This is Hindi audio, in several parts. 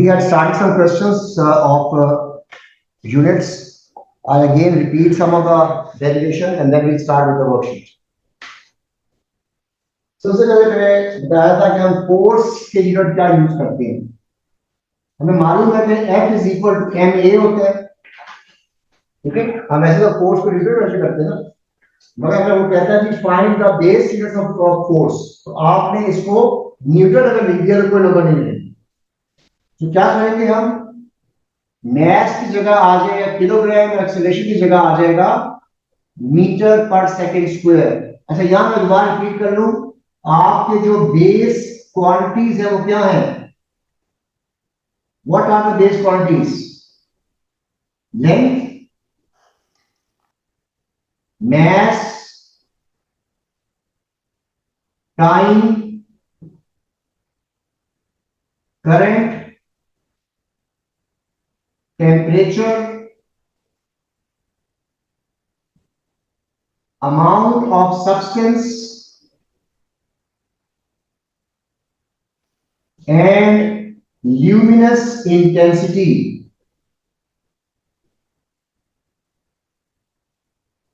we had started some questions of units. I'll again repeat some of the derivation and then we'll start with the worksheet. सबसे पहले मैंने बताया था कि हम फोर्स के यूनिट क्या यूज करते हैं. हमें मालूम है कि F is equal to ma होता है. ठीक है, हम ऐसे तो फोर्स को रिजल्ट ऐसे करते हैं ना, मगर हमें वो कहता है कि find the base units of force. तो आपने इसको न्यूटन अगर लिख दिया तो कोई नंबर नहीं मिलेगा. तो क्या करेंगे हम, मास की जगह आ जाएगा किलोग्राम, एक्सेलरेशन की जगह आ जाएगा मीटर पर सेकंड स्क्वायर. अच्छा, यहां मैं दोबारा रिपीट कर लूं, आपके जो बेस क्वांटिटीज है वो क्या है? What are the base quantities? Length, mass, time, current, temperature, amount of substance and luminous intensity.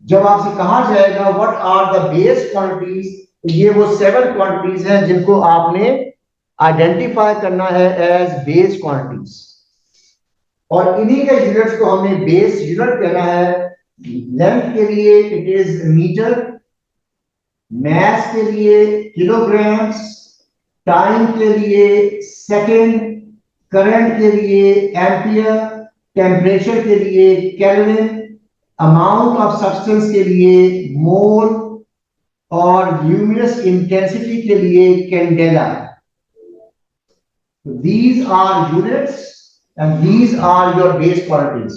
जब आपसे कहा जाएगा what are the base quantities, तो ये वो 7 क्वांटिटीज हैं जिनको आपने आइडेंटिफाई करना है एज बेस क्वांटिटीज. और इन्हीं के यूनिट्स को हमने बेस यूनिट कहना है. लेंथ के लिए इट इज मीटर, मास के लिए किलोग्राम्स, टाइम के लिए सेकंड, करंट के लिए एम्पियर, टेम्परेचर के लिए केल्विन, अमाउंट ऑफ सब्सटेंस के लिए मोल और ल्यूमिनस इंटेंसिटी के लिए candela. These are units and these are your base quantities.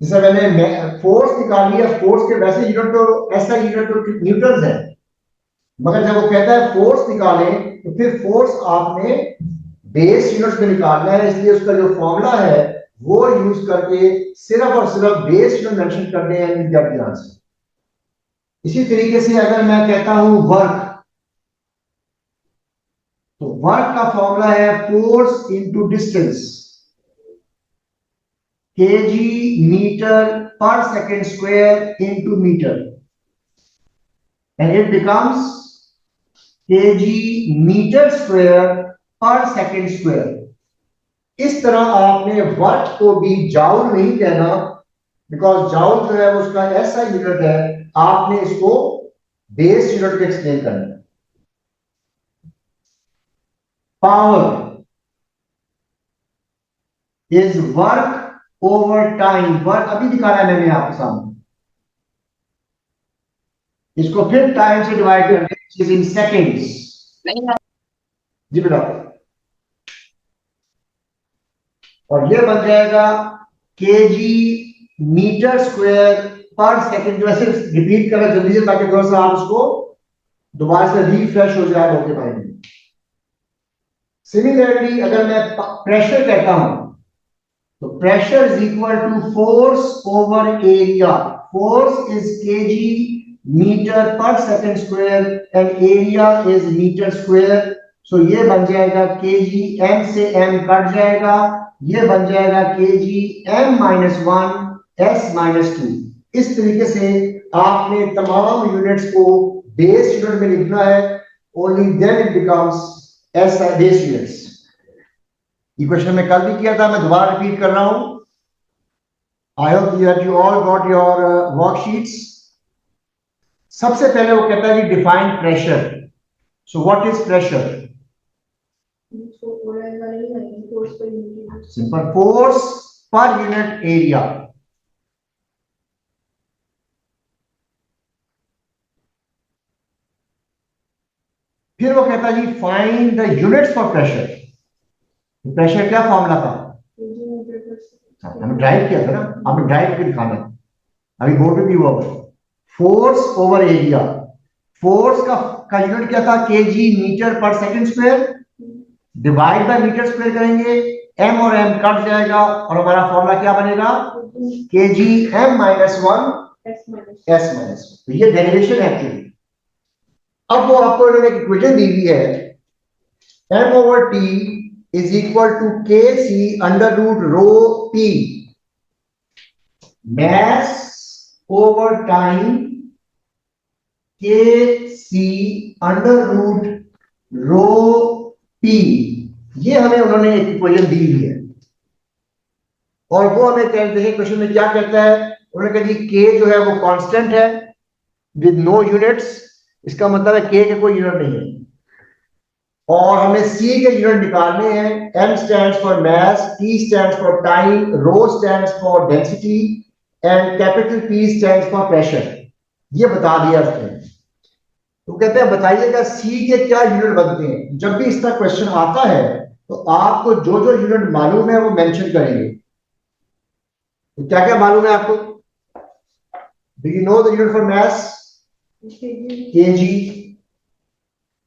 जैसे मैंने फोर्स निकाली है, फोर्स के वैसे यूनिट तो ऐसा यूनिट तो न्यूटन है, मगर जब वो कहता है फोर्स निकालें तो फिर फोर्स आपने बेस यूनिट्स में निकालना है. इसलिए उसका जो फॉर्मूला है वो यूज करके सिर्फ और सिर्फ बेस यूनिट मेंशन करने हैं इन गेट द आंसर. इसी तरीके से अगर मैं कहता हूं वर्क, तो वर्क का फॉर्मूला है force into distance, kg metre पर second square into metre, and it becomes kg metre square per second square. इस तरह आपने वर्क को भी जाउल नहीं कहना, बिकॉज जाउल जो है उसका ऐसा यूनिट है, आपने इसको बेस यूनिट में एक्सप्लेन करना है. Power is work over time. Work अभी दिखा रहा है मैंने आपके सामने, इसको फिर टाइम से डिवाइड करके इन सेकेंड्स. जी बेटा, और ये बन जाएगा kg metre square per second. वैसे रिपीट करें जल्दी से ताकि थोड़ा सा आप उसको दोबारा से रिफ्रेश हो जाए ओके भाई. सिमिलरली अगर मैं प्रेशर कहता हूं तो pressure is equal to force over area. Force is kg metre पर second square and area is metre square. So ये बन जाएगा kg, m से m कट जाएगा, ये बन जाएगा kg m-1 s-2. इस तरीके से आपने तमाम यूनिट्स को बेस यूनिट में लिखना है. Only then it becomes as base units. ये क्वेश्चन मैं कल भी किया था, मैं दोबारा रिपीट कर रहा हूं. I hope that you all got your worksheets. सबसे पहले वो कहता है कि define pressure. So what is pressure? Simple, force per unit area. फिर वो कहता है जी find the units for pressure. Pressure क्या फॉर्मूला था? हमने ड्राइव किया था ना, हमने ड्राइव करके दिखाना. अभी बोर्ड पे भी हुआ फोर्स ओवर एरिया. फोर्स का यूनिट क्या था? kg मीटर पर second square, divide by metre square करेंगे, m और m कट जाएगा और हमारा फॉर्मूला क्या बनेगा? kg m-1 s-1. तो ये डेरिवेशन है एक्चुअली. अब वो आपको इन्होंने एक इक्वेशन दी हुई है, m/t is equal to kc under root rho p, mass over time kc under root rho p। ये हमें उन्होंने एक इक्वेशन दी हुई है और वो हमें कहते हैं क्वेश्चन में क्या कहता है, उन्होंने कहा जी k जो है वो कांस्टेंट है विद नो यूनिट्स, इसका मतलब है k के कोई यूनिट नहीं है और हमें c के यूनिट निकालने हैं। m stands for mass, t stands for time, rho stands for density and capital P stands for pressure। ये बता दिया उसने। तो कहते हैं बताइएगा c के क्या यूनिट बनते हैं। जब भी इस तरह क्वेश्चन आता है तो आपको जो जो यूनिट मालूम है वो मेंशन करेंगे। तो क्या क्या मालूम है आपको? Do you know the unit for mass? kg.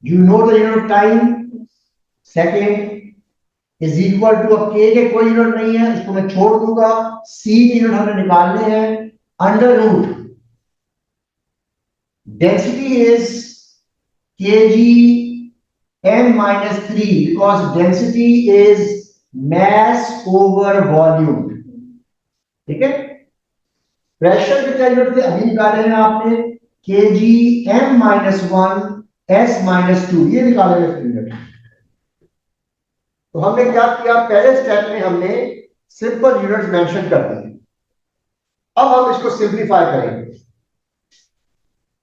Do you know the unit of time? Second is equal to, अब k के कोई यूनिट नहीं है इसको मैं छोड़ दूंगा, c के यूनिट हमें निकालने हैं under root density is kg m minus 3 because density is mass over volume। ठीक है, प्रेशर के क्या यूनिट थे अभी निकाले हैं आपने, kg m minus 1 s minus 2, ये निकाले हैं यूनिट। तो हमने क्या किया, पहले स्टेप में हमने सिंपल यूनिट्स मेंशन कर दिए। अब हम इसको सिंपलीफाई करेंगे,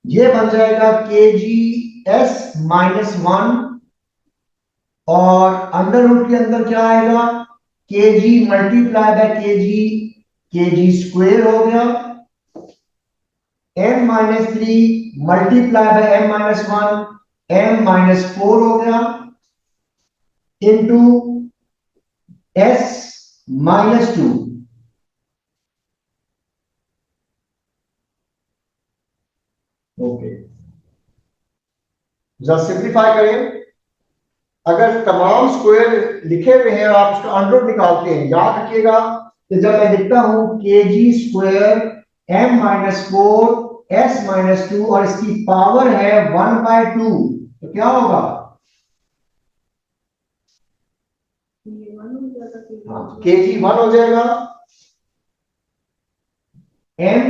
ये बन जाएगा kg s minus 1 और अंडर रूट के अंदर क्या आएगा, kg multiply by kg square हो गया, m minus 3 multiply by m minus 1 m minus 4 हो गया इंटू s minus 2। ओके, जरा सिंप्लीफाई करें। अगर तमाम स्क्वायर लिखे हुए हैं और आप उसका अंडर रूट निकालते हैं, याद रखिएगा कि जब मैं लिखता हूं kg square m minus 4 s minus 2 और इसकी पावर है 1/2 तो क्या होगा, kg 1 हो जाएगा, m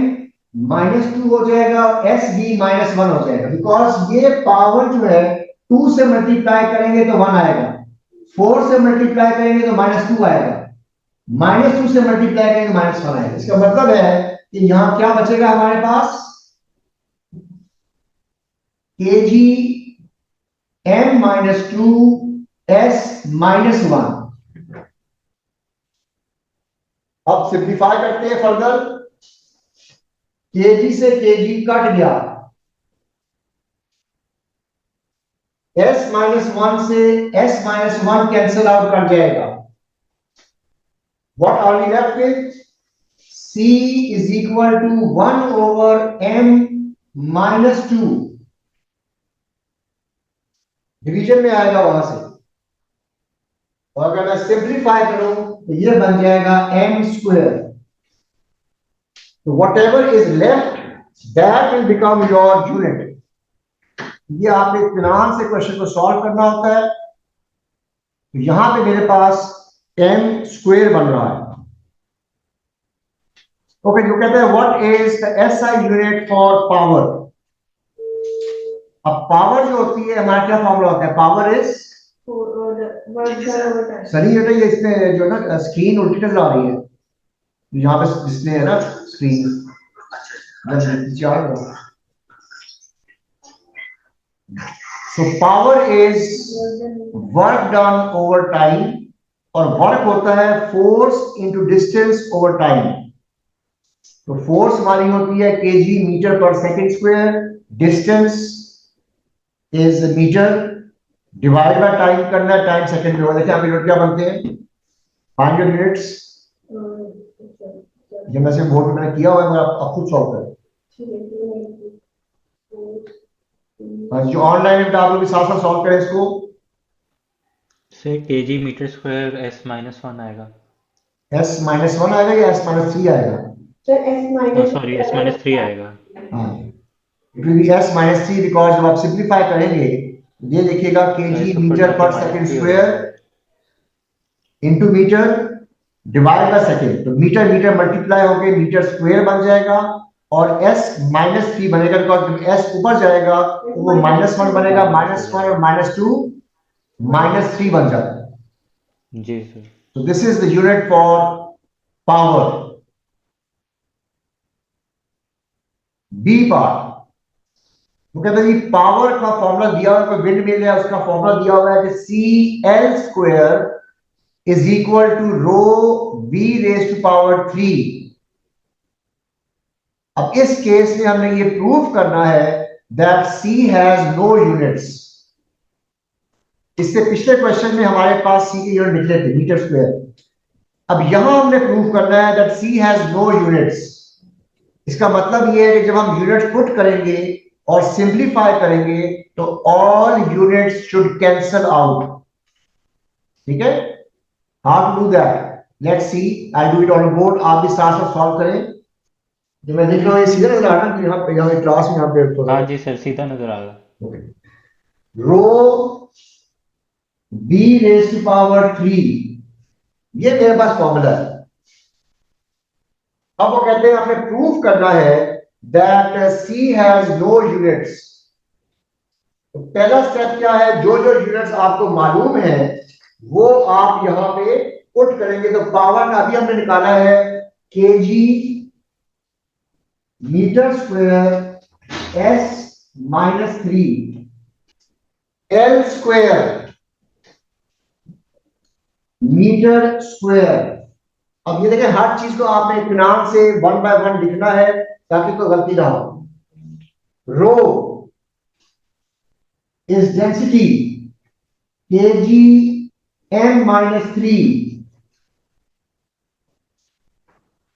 -2 हो जाएगा, s भी -1 हो जाएगा बिकॉज ये पावर जो है 2 से मल्टीप्लाई करेंगे तो 1 आएगा, 4 से मल्टीप्लाई करेंगे तो -2 आएगा, -2 से मल्टीप्लाई करेंगे तो -1 आएगा। इसका मतलब है कि यहां क्या बचेगा हमारे पास, kg m -2 s -1। अब सिंप्लीफाई करते हैं फर्दर, kg से kg कट गया, s -1 से s -1 कैंसिल आउट कर जाएगा, what are we left with, c is equal to 1 over m -2, division में आएगा वहां से, और अगर मैं सिंप्लीफाई करूं तो ये बन जाएगा m स्क्वायर। तो whatever is left that will become your unit। ये आपने इत्मीनान से क्वेश्चन को सॉल्व करना होता है। तो यहां पे मेरे पास m स्क्वायर बन रहा है। ओके, जो कहते हैं what is the SI unit for power. अब पावर जो होती है हमारा क्या फॉर्मूला होता है, पावर इज सही बेटा, ये इसमें जो है ना स्क्रीन उल्टी नजर आ रही है, यहाँ पे डिस्प्ले है ना screen, so power is work done over time और वर्क होता है force into distance over time. तो फोर्स हमारी होती है kg मीटर पर second square, distance is metre, divide by time करना है, टाइम सेकंड में होगा। देखिए आप यूनिट क्या बनते हैं, 5 यूनिट्स, जब मैं से बोर्ड में मैंने किया हुआ है, आप खुद सॉल्व करें। जो ऑनलाइन में आप लोग भी साथ साथ सॉल्व करें इसको। से kg मीटर स्क्वायर s -1 आएगा, s -1 आएगा या s -3 आएगा, सॉरी s -3 आएगा। हाँ, it will be s -3 because जब आप सिंपलीफाई करेंगे ये लिखिएगा kg मीटर पर second square into metre divide by second, तो मीटर मीटर मल्टीप्लाई होके मीटर स्क्वायर बन जाएगा और s -3 बनेगा, बिकॉज s ऊपर जाएगा तो वो -1 बनेगा, -1 और -2 -3 बन जाता है। जी sir. So this is the unit for power. B part. वो कहते हैं जी पावर का फॉर्मूला दिया हुआ है, विंड मिल है उसका फॉर्मूला दिया हुआ है कि CL² is equal to rho V raised to power 3. अब इस केस में हमने ये प्रूव करना है that C has no units. इससे पिछले क्वेश्चन में हमारे पास C के यूनिट निकले थे मीटर स्क्वायर। अब यहां हमने प्रूव करना है that C has no units. इसका मतलब ये है कि जब हम यूनिट पुट करेंगे और सिंप्लीफाई करेंगे तो all units should cancel out. ठीक है, how to do that, let's see, I do it on board, आप भी साथ साथ सॉल्व करें। जो मैं लिख रहा हूं ये सीधा नजर आ रहा है, यहाँ क्लास में यहाँ पे हाँ जी सर, सीधा नजर आ रहा। Okay, rho be raise to power 3, ये मेरे पास फॉर्मूला है। अब वो कहते हैं आपने प्रूफ करना है that C has no units. तो पहला स्टेप क्या है, जो जो यूनिट्स आपको मालूम है वो आप यहां पे पुट करेंगे। तो पावर का अभी हमने निकाला है kg metre square s -3 L square metre square. अब ये देखें, हर चीज को आपने इत्मीनान से 1 बाय 1 लिखना है ताकि कोई गलती ना हो। Rho is density kg m-3,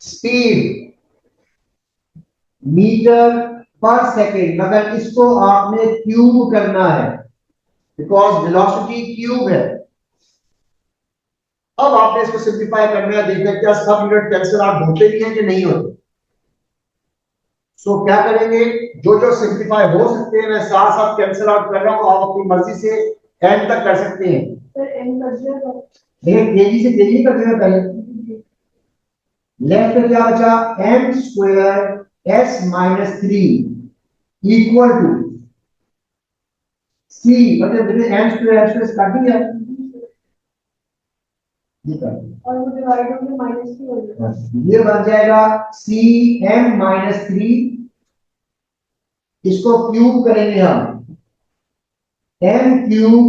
speed metre per second, मगर इसको आपने क्यूब करना है बिकॉज वेलोसिटी क्यूब है। अब आपने इसको सिंप्लीफाई करना है, देखना क्या सब यूनिट कैंसिल आउट होते भी हैं कि नहीं होते। सो क्या करेंगे, जो जो सिंप्लीफाई हो सकते हैं मैं साथ साथ कैंसिल आउट कर रहा हूं, आप अपनी मर्जी से एंड तक कर सकते हैं। देखिए केजी से केजी कर देना पहले। लेफ्ट में क्या बचा, m square s -3 equal to c, मतलब m स्क्वायर काट दिया और वो डिवाइड होकर -3 हो जाएगा, ये बन जाएगा c m-3। इसको क्यूब करेंगे हम, m क्यूब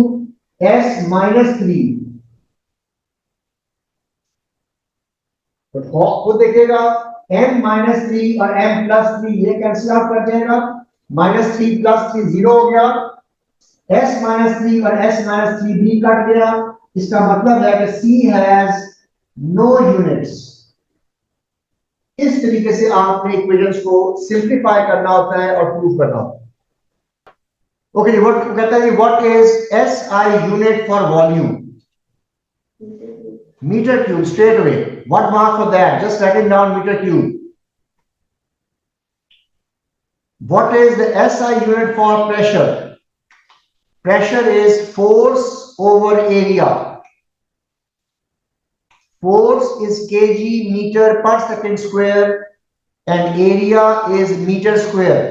s -3, तो खुद देखिएगा m-3 और m+3 ये कैंसिल आउट कर जाएगा, -3 + 3 0 हो गया, s -3 और s -3 भी कट गया। इसका मतलब है कि C हैज नो यूनिट्स। इस तरीके से आपने इक्वेशंस को सिंप्लीफाई करना होता है और प्रूव करना होता है। ओके, व्हाट कहता है, what is SI unit for volume, meter cube, straight away. What mark for that? Just write it down, meter cube. What is the SI unit for pressure? Pressure is force over area. Force is kg meter per second square and area is meter square.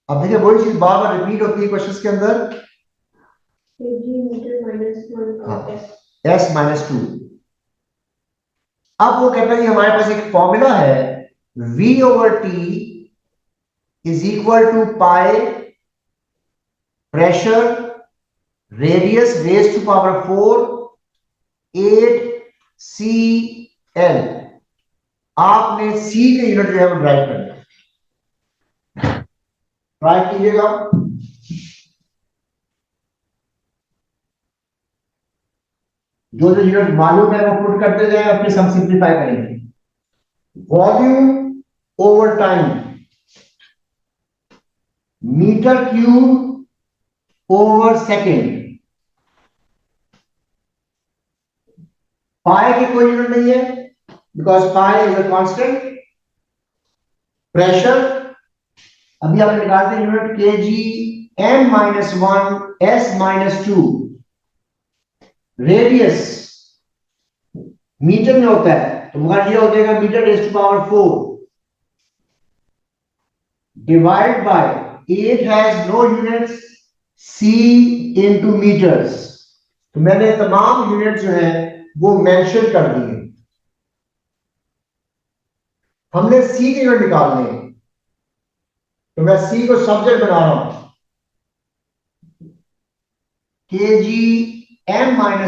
अब देखिए वही चीज बार बार रिपीट होती है क्वेश्चंस के अंदर, s -2। अब वो कहता है हमारे पास एक फॉर्मूला है V/T is equal to pi pressure radius raise to power 4 8cl। आपने C के यूनिट जो है वो ड्राइव करना है, ट्राई कीजिएगा। जो जो यूनिट मालूम है वो पुट करते जाए, अपने सम सिंप्लीफाई करेंगे। Volume over time, metre cube over second. Pi की कोई यूनिट नहीं है because pi is a constant. Pressure अभी आपने निकालते हैं unit kg m-1 s -2, radius metre में होता है, तो हमारा ये हो जाएगा metre raise to power 4 divide by, it has no units, c into metres. तो मैंने तमाम यूनिट जो है वो मेंशन कर दिए। हमने c के यूनिट निकालने हैं, तो मैं c को सब्जेक्ट बना रहा हूं, kg m-1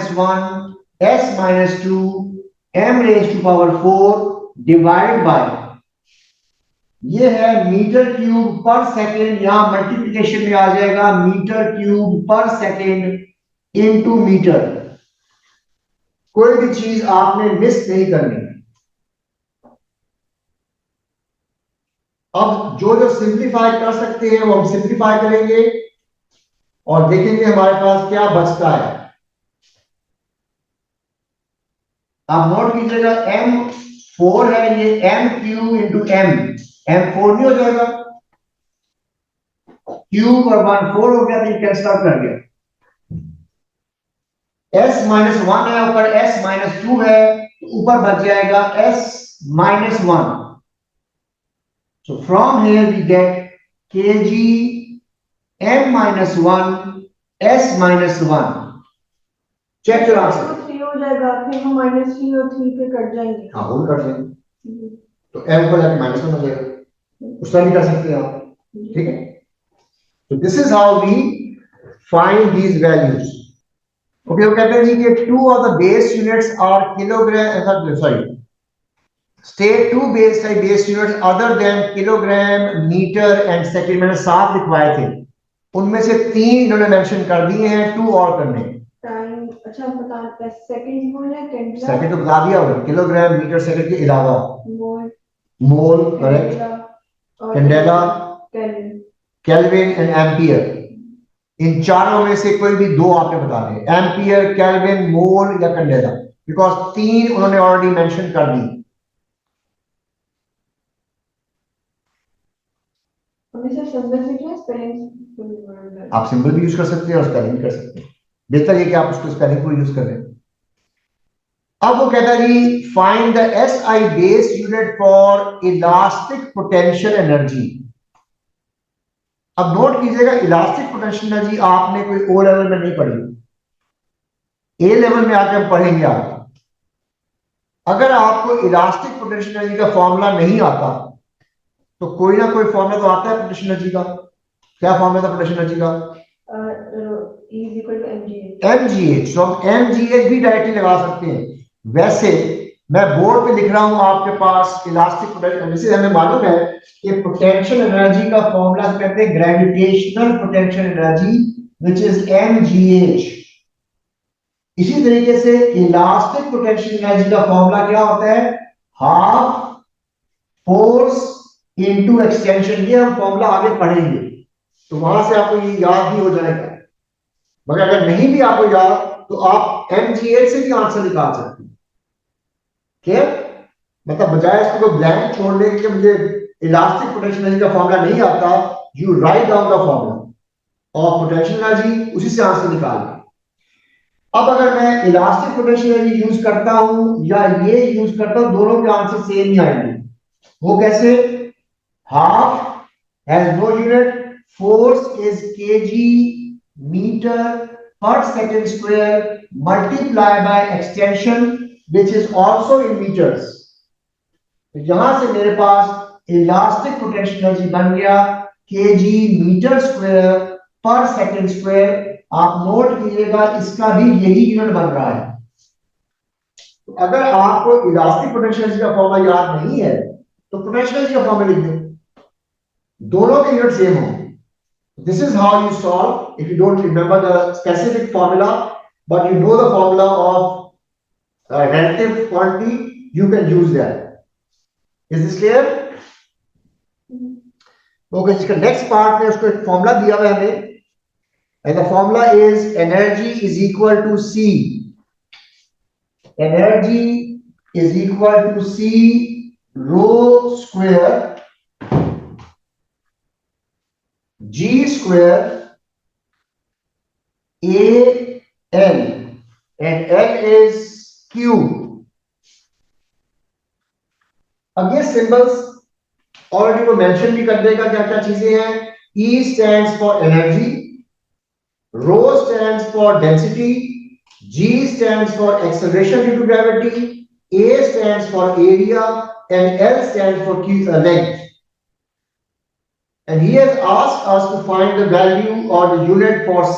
s-2 m raise to power 4 divide by, ये है मीटर क्यूब पर सेकेंड, यहां मल्टीप्लिकेशन में आ जाएगा मीटर क्यूब पर सेकेंड इनटू मीटर। कोई भी चीज आपने मिस नहीं करनी। अब जो जो सिंप्लीफाई कर सकते हैं वो हम सिंप्लीफाई करेंगे और देखेंगे हमारे पास क्या बचता है। आप नोट कीजिएगा, m4 है, ये m³ इंटू m4 नहीं हो जाएगा, क्यूब और 1 4 हो गया, तो कैंसिल आउट कर गया। s-1 है, ऊपर s-2 है, तो ऊपर बच जाएगा s-1। So from here we get kg m-1 s-1। Check your answer. 3 हो जाएगा, फिर हम -3 और 3 पे कट जाएंगे। हाँ, होल कर देंगे, तो m को जाके -1 हो जाएगा, उसका भी कर सकते हैं आप, ठीक है। तो this is how we find these values. Okay, वो कहते हैं जी कि 2 of the base units are kilogram, sorry, state 2 base units other than kilogram, metre and second. मैंने 7 लिखवाए थे, उनमें से 3 इन्होंने मेंशन कर दिए हैं, 2 और करने। टाइम, अच्छा बता, सेकंड बोल रहे हैं, सेकंड तो बता दिया होगा, किलोग्राम, मीटर, सेकंड के अलावा mole, mole, correct, candela, kelvin and ampere. इन चारों में से कोई भी 2 आपने बताने, एम्पियर, केल्विन, मोल या कैंडेला, बिकॉज 3 उन्होंने ऑलरेडी मेंशन कर दी। आप सिंबल भी यूज कर सकते हैं और स्पेलिंग भी कर सकते हैं, बेहतर ये कि आप उसको स्पेलिंग को यूज करें। अब वो कहता है जी, find the SI base unit for elastic potential energy. अब नोट कीजिएगा, इलास्टिक पोटेंशियल एनर्जी आपने कोई ओ लेवल में नहीं पढ़ी, ए लेवल में आकर हम पढ़ेंगे आप। अगर आपको इलास्टिक पोटेंशियल एनर्जी का फॉर्मूला नहीं आता, तो कोई ना कोई फॉर्मूला तो आता है पोटेंशियल एनर्जी का। क्या फॉर्मूला था पोटेंशियल एनर्जी का? mgh। तो हम mgh भी डायरेक्टली लगा सकते हैं। वैसे मैं बोर्ड पे लिख रहा हूं आपके पास इलास्टिक पोटेंशियल एनर्जी। हमें मालूम है कि पोटेंशियल एनर्जी का फॉर्मूला कहते हैं gravitational potential energy, which is mgh। इसी तरीके से इलास्टिक पोटेंशियल एनर्जी का फॉर्मूला क्या होता है? Half force into extension. ये हम फॉर्मूला आगे पढ़ेंगे, तो वहां से आपको ये याद भी हो जाएगा। मगर अगर नहीं भी आपको याद, तो आप mgh से भी आंसर निकाल सकते हैं। क्या मतलब, बजाय इसको ब्लैंक छोड़ने के मुझे इलास्टिक पोटेंशियल एनर्जी का फॉर्मूला नहीं आता, you write down the formula of potential energy, उसी से आंसर निकाल। अब अगर मैं इलास्टिक पोटेंशियल एनर्जी यूज करता हूं या ये यूज करता हूं, दोनों के आंसर सेम ही आएंगे। वो कैसे? Half has no unit, force is kg metre per second square multiply by extension which is also in meters। तो यहां से मेरे पास इलास्टिक पोटेंशियल एनर्जी बन गया kg मीटर स्क्वायर पर सेकेंड स्क्वायर। आप नोट कीजिएगा, इसका भी यही यूनिट बन रहा है। तो अगर आपको इलास्टिक पोटेंशियल एनर्जी का फॉर्मूला याद नहीं है, तो पोटेंशियल एनर्जी का फॉर्मूला लिख दें, दोनों के यूनिट सेम हो। This is how you solve if you don't remember the specific formula, but you know the formula of relative quantity, you can use that. Is this clear? Okay, इसका next part में उसको एक formula दिया हुआ है हमें, and the formula is energy is equal to C. Energy is equal to C rho square G square A L and L is Q. अब ये सिंबल्स ऑलरेडी वो मेंशन भी कर देगा क्या क्या चीजें हैं. E stands for energy, rho stands for density, G stands for acceleration due to gravity, A stands for area, and L stands for length. And he has asked us to find the value or the unit for C.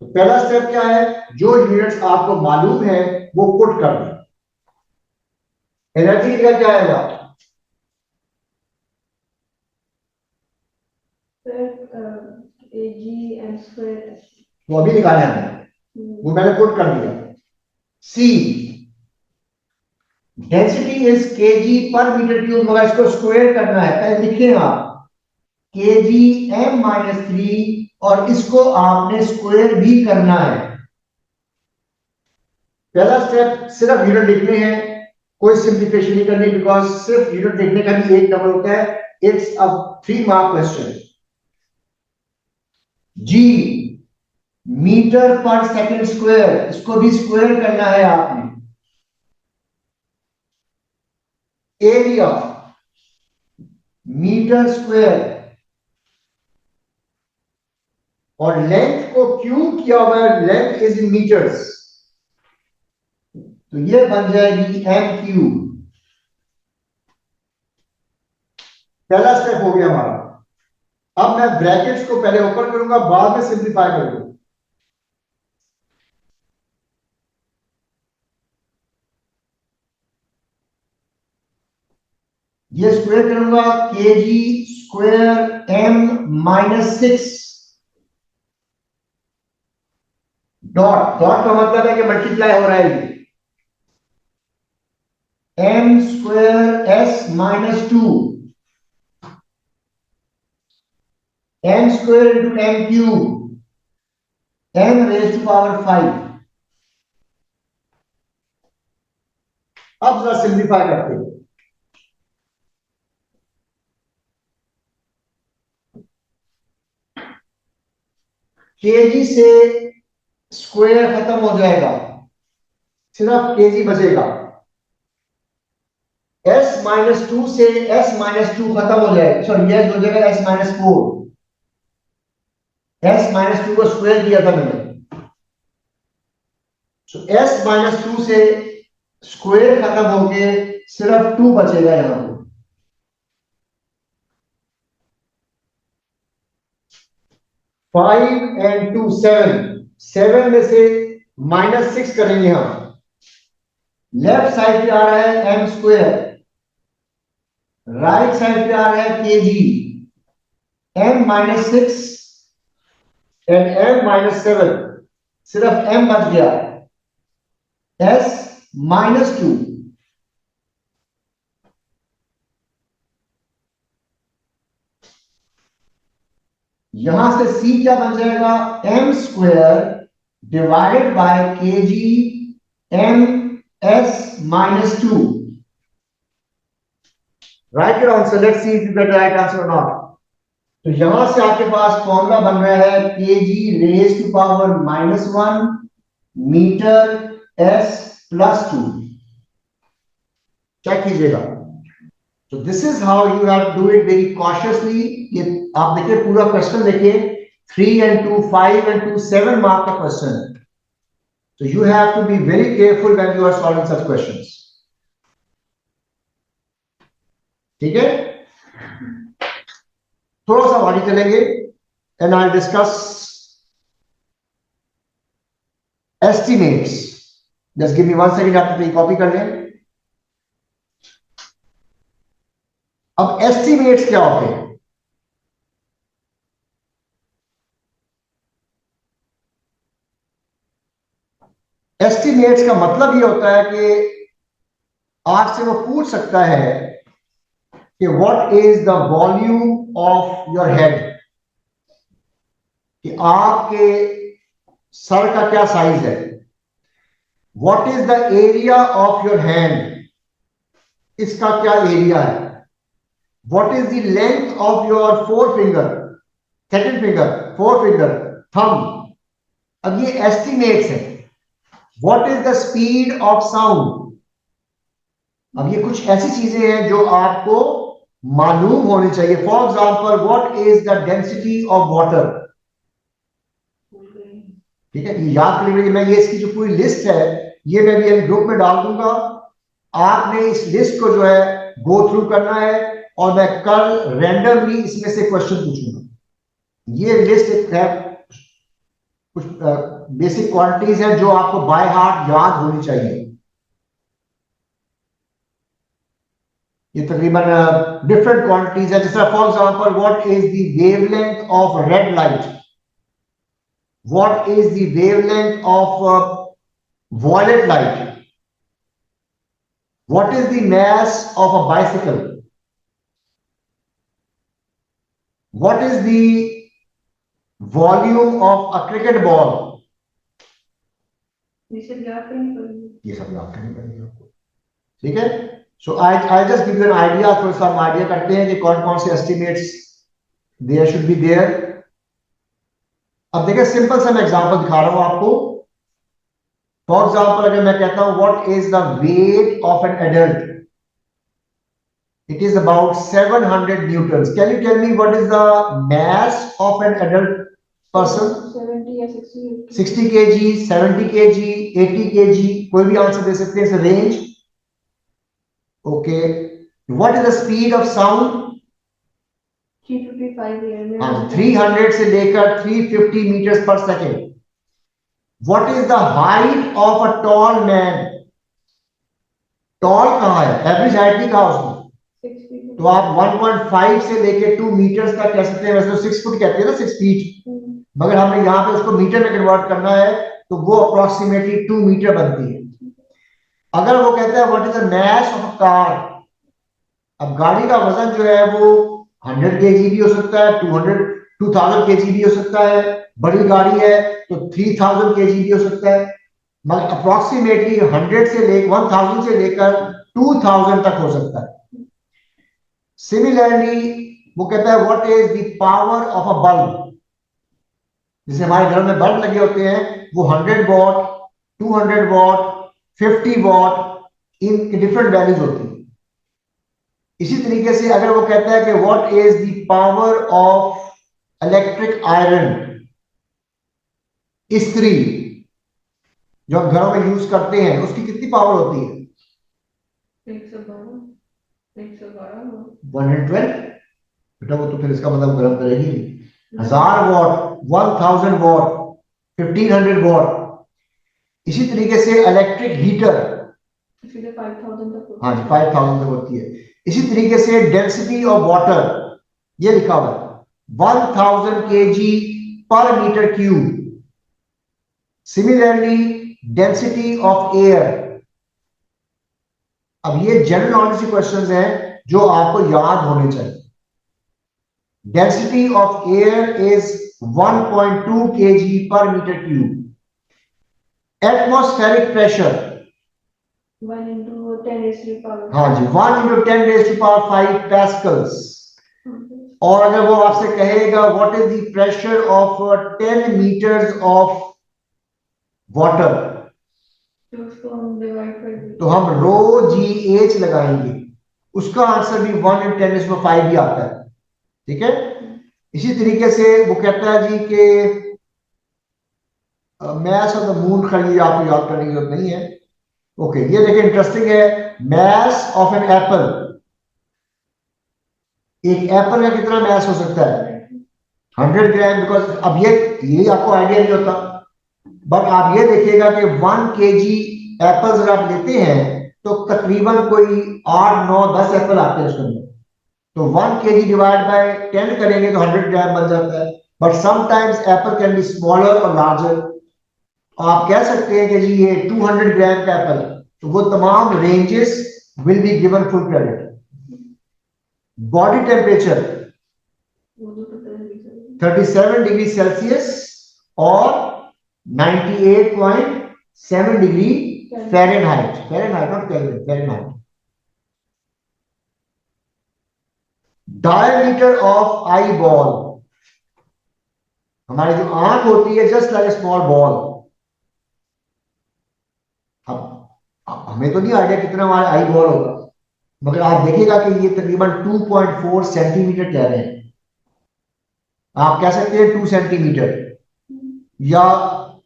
तो पहला स्टेप क्या है, जो यूनिट्स आपको मालूम है वो पुट कर दें. एनर्जी का क्या आएगा, AG m square. वो अभी निकाला है मैंने, वो मैंने पुट कर दिया. C डेंसिटी इज kg पर मीटर क्यूब, मगर इसको स्क्वायर करना है. पहले लिखें आप kg m-3 और इसको आपने स्क्वायर भी करना है. पहला स्टेप सिर्फ यूनिट लिखने हैं, कोई सिंप्लीफिकेशन नहीं करनी, बिकॉज सिर्फ यूनिट देखने का भी एक नंबर होता है. It's a 3 mark question. G metre पर सेकंड स्क्वायर, इसको भी स्क्वायर करना है आपने. एरिया मीटर स्क्वायर, और लेंथ को क्यू किया हुआ है, लेंथ इज इन मीटर्स, तो ये बन जाएगी एम क्यू. पहला स्टेप हो गया हमारा. अब मैं ब्रैकेट्स को पहले ओपन करूंगा, बाद में सिंप्लीफाई करूंगा. ये स्क्वायर करूंगा, kg square m-6 dot dot का मतलब है कि मल्टीप्लाई हो रहा है. m square s-2 m square into m cube m raise to power 5. अब जरा सिंप्लीफाई करते हैं. kg से स्क्वायर खत्म हो जाएगा, सिर्फ kg बचेगा. s-2 से s-2 खत्म हो जाएगा, सॉरी यह हो जाएगा s-4. s-2 को स्क्वायर किया था मैंने, so s-2 से स्क्वायर खत्म होके सिर्फ 2 बचेगा यहां पर. 5 and 2 7, 7 में से -6 करेंगे हम. लेफ्ट साइड पे आ रहा है m स्क्वायर, राइट साइड पे आ रहा है kg. m-6 and m-7, सिर्फ m बच गया. s-2 यहां से c क्या बन जाएगा, m square divided by kg m-2. Right your answer, let's see if you get right answer और नॉट. तो यहां से आपके पास फॉर्मूला बन रहा है kg raise to power -1 metre s+2. Check कीजिएगा. So this is how you have to do it very cautiously. ये आप देखिए पूरा क्वेश्चन देखिए, 3 and 2 5 and 2 7 मार्क का क्वेश्चन है. So you have to be very careful when you are solving such questions. ठीक है, थोड़ा सा आगे चलेंगे and I'll discuss estimates. Just give me 1 second, आप कॉपी कर लें. अब एस्टिमेट्स क्या होते हैं? एस्टिमेट्स का मतलब ये होता है कि आपसे वो पूछ सकता है कि what is the volume of your head, कि आपके सर का क्या साइज है. What is the area of your hand, इसका क्या एरिया है. What is the length of your forefinger, second finger, forefinger, thumb. अब ये estimates है. What is the speed of sound? अब ये कुछ ऐसी चीजें हैं जो आपको मालूम होनी चाहिए. For example, what is the density of water? ठीक है, ये याद कर लीजिए. मैं ये इसकी जो पूरी लिस्ट है ये मैं भी ग्रुप में डाल दूंगा. आपने इस लिस्ट को जो है गो थ्रू करना है और मैं कल रैंडमली इसमें से क्वेश्चन पूछूंगा. ये लिस्ट एक है, कुछ बेसिक क्वांटिटीज है जो आपको बाय हार्ट याद होनी चाहिए. ये तकरीबन डिफरेंट क्वांटिटीज है. जैसे for example, what is the wavelength of red light? What is the wavelength of violet light? What is the mass of a bicycle? What is the volume of a cricket ball? ये सब याद करनी पड़ेगी. ये सब याद करनी पड़ेगी आपको. ठीक है. So I just give you an idea. थोड़ा सा हम आइडिया करते हैं कि कौन कौन से estimates there should be there. अब देखिए, सिंपल सा मैं एग्जांपल दिखा रहा हूं आपको. फॉर एग्जांपल, अगर मैं कहता हूं what is the weight of an adult, it is about 700 newtons. Can you tell me what is the mass of an adult person? 70 या 60. 60 kg, 70 kg, 80 kg, कोई भी आंसर दे सकते हैं. Range. Okay. What is the speed of sound? 355 air में. हाँ, 300 से लेकर 350 मीटर्स पर second. What is the height of a tall man? Tall कहाँ है? एवरेज हाइट भी कहा उसने. 6 feet. तो आप 1.5 से लेकर 2 मीटर्स तक कह सकते हैं. वैसे तो 6 फुट कहते हैं ना, 6 फीट. मगर हमें यहाँ पे उसको मीटर में कन्वर्ट करना है तो वो अप्रोक्सीमेटली 2 मीटर बनती है. अगर वो कहता है what is the mass of a car, अब गाड़ी का वजन जो है वो 100 kg भी हो सकता है, 2000 kg भी हो सकता है. बड़ी गाड़ी है तो 3000 kg भी हो सकता है. मगर अप्रोक्सीमेटली 100 से लेकर 1000 से लेकर 2000 तक हो सकता है. सिमिलरली वो कहता है what is the power of a bulb. जैसे हमारे घर में बल्ब लगे होते हैं, वो 100 what, 200 what, 50 what, in different values होती है. इसी तरीके से अगर वो कहता है कि what is the power of electric iron, इस्त्री जो हम घरों में यूज करते हैं, उसकी कितनी पावर होती है? 112. बेटा वो तो फिर इसका मतलब गर्म करेगी नहीं. 1000 वॉट, 1000 वॉट, 1500 वॉट. इसी तरीके से इलेक्ट्रिक हीटर, इसलिए 5000 तक होती हाँ जी, 5000 तक होती है. इसी तरीके से डेंसिटी ऑफ वाटर, ये लिखा हुआ है 1000 kg पर metre cube. Similarly density of air. अब ये जनरल नॉलेज के क्वेश्चंस हैं जो आपको याद होने चाहिए. Density of air is 1.2 kg पर metre cube. Atmospheric pressure, 1 into 10 raised to the power. हाँ जी, 1 into 10 raised to power 5 pascals. और अगर वो आपसे कहेगा what is the pressure of 10 meters of water, तो उसको हम डिवाइड कर देंगे. तो हम रो जी एच लगाएंगे. उसका आंसर भी 1 into 10 raised to 5 ही आता है. ठीक है. इसी तरीके से वो कहता है जी कि मैस ऑफ द मून, खड़ी आपको याद करने की जरूरत नहीं है. ओके, ये देखिए इंटरेस्टिंग है. Mass of an apple. एक एप्पल का कितना मैस हो सकता है? 100 ग्राम. बिकॉज अब ये आपको आइडिया नहीं होता, बट आप ये देखिएगा कि 1 kg एप्पल्स अगर आप लेते हैं तो तकरीबन कोई 8, 9, 10 एप्पल आते हैं उसके अंदर. तो 1 kg डिवाइड बाय 10 करेंगे तो 100 ग्राम बन जाता है. But sometimes Apple can be smaller और लार्जर. आप कह सकते हैं कि जी ये 200 ग्राम का एप्पल, तो वो तमाम ranges will be given full credit. Body temperature वो तो पता नहीं. 37 डिग्री सेल्सियस और 98.7 degree Fahrenheit. Fahrenheit not kelvin, Fahrenheit. Diameter of eye ball. हमारी जो आंख होती है just like a small ball. हमें तो नहीं आइडिया कितना हमारा आई बॉल होगा, मगर आप देखिएगा कि ये तकरीबन 2.4 सेंटीमीटर कह रहे हैं। आप कह सकते हैं 2 सेंटीमीटर या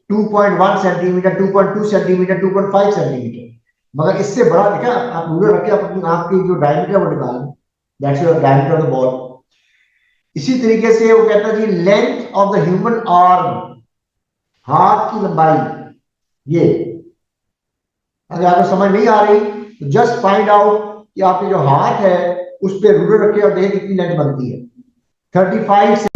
2.1 सेंटीमीटर, 2.2 सेंटीमीटर, 2.5 सेंटीमीटर, मगर इससे बड़ा देखा आप रूलर रखे आप अपनी आंख की जो डायमीटर वो निकाल, that's your diameter of the ball. इसी तरीके से वो कहता है जी length of the human arm, हाथ की लंबाई, ये अगर आपको समझ नहीं आ रही तो जस्ट फाइंड आउट कि आपके जो हाथ है उस पर रूलर रखे और देखें कितनी लेंथ बनती है। 35